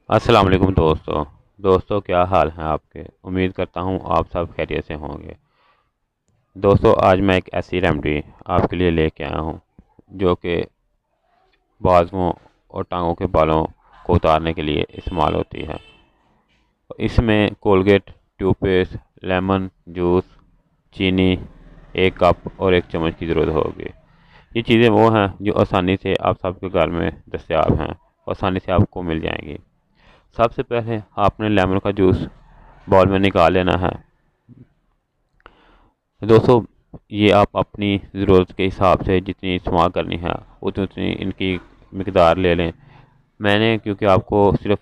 अस्सलाम वालेकुम दोस्तों क्या हाल है आपके। उम्मीद करता हूँ आप सब खैरियत से होंगे। दोस्तों आज मैं एक ऐसी रेमेडी आपके लिए लेके आया हूँ जो कि बाजुओं और टांगों के बालों को उतारने के लिए इस्तेमाल होती है। इसमें कोलगेट, टूथपेस्ट, लेमन जूस, चीनी, एक कप और एक चम्मच की ज़रूरत होगी। ये चीज़ें वो हैं जो आसानी से आप सबके घर में दस्तयाब हैं, आसानी से आपको मिल जाएंगी। सबसे पहले आपने लेमन का जूस बाउल में निकाल लेना है। दोस्तों ये आप अपनी ज़रूरत के हिसाब से जितनी इस्तेमाल करनी है उतनी इनकी मकदार ले लें। मैंने क्योंकि आपको सिर्फ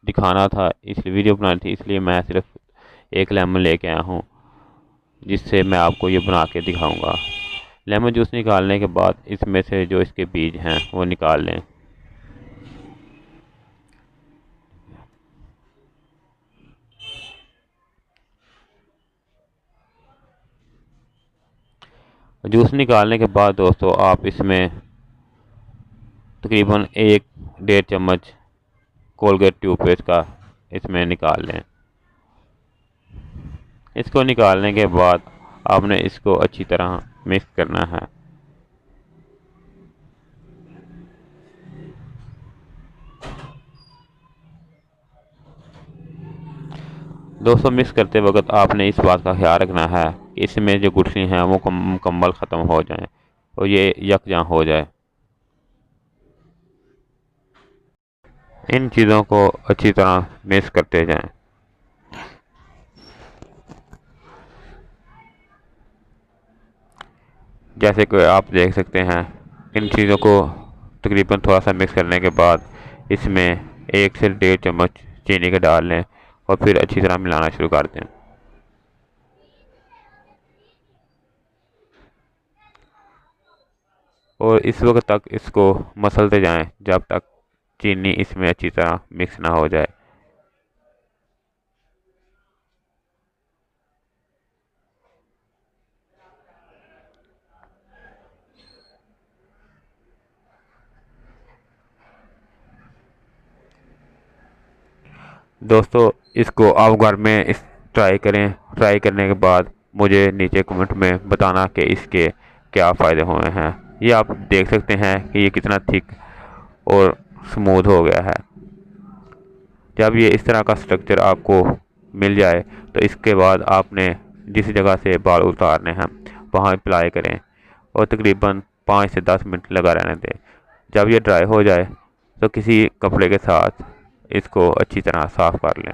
दिखाना था, इसलिए वीडियो बनानी थी, इसलिए मैं सिर्फ एक लेमन लेके आया हूँ जिससे मैं आपको ये बना के दिखाऊंगा। लेमन जूस निकालने के बाद इसमें से जो इसके बीज हैं वो निकाल लें। जूस निकालने के बाद दोस्तों आप इसमें तकरीबन 1-1.5 चम्मच कोलगेट टूथपेस्ट का इसमें निकाल लें। इसको निकालने के बाद आपने इसको अच्छी तरह मिक्स करना है। दोस्तों मिक्स करते वक्त आपने इस बात का ख्याल रखना है कि इसमें जो गुठली हैं वो मुकम्मल ख़त्म हो जाएं और ये यकजां हो जाए। इन चीज़ों को अच्छी तरह मिक्स करते जाएं। जैसे कि आप देख सकते हैं, इन चीज़ों को तकरीबन थोड़ा सा मिक्स करने के बाद इसमें 1 से 1.5 चम्मच चीनी के डाल लें और फिर अच्छी तरह मिलाना शुरू कर दें। और इस वक्त तक इसको मसलते जाएं जब तक चीनी इसमें अच्छी तरह मिक्स ना हो जाए। दोस्तों इसको आप घर में इस ट्राई करें। ट्राई करने के बाद मुझे नीचे कमेंट में बताना कि इसके क्या फ़ायदे हुए हैं। ये आप देख सकते हैं कि ये कितना थिक और स्मूथ हो गया है। जब ये इस तरह का स्ट्रक्चर आपको मिल जाए तो इसके बाद आपने जिस जगह से बाल उतारने हैं वहाँ अप्लाई करें और तकरीबन 5 से 10 मिनट लगा रहने दें। जब ये ड्राई हो जाए तो किसी कपड़े के साथ इसको अच्छी तरह साफ़ कर लें।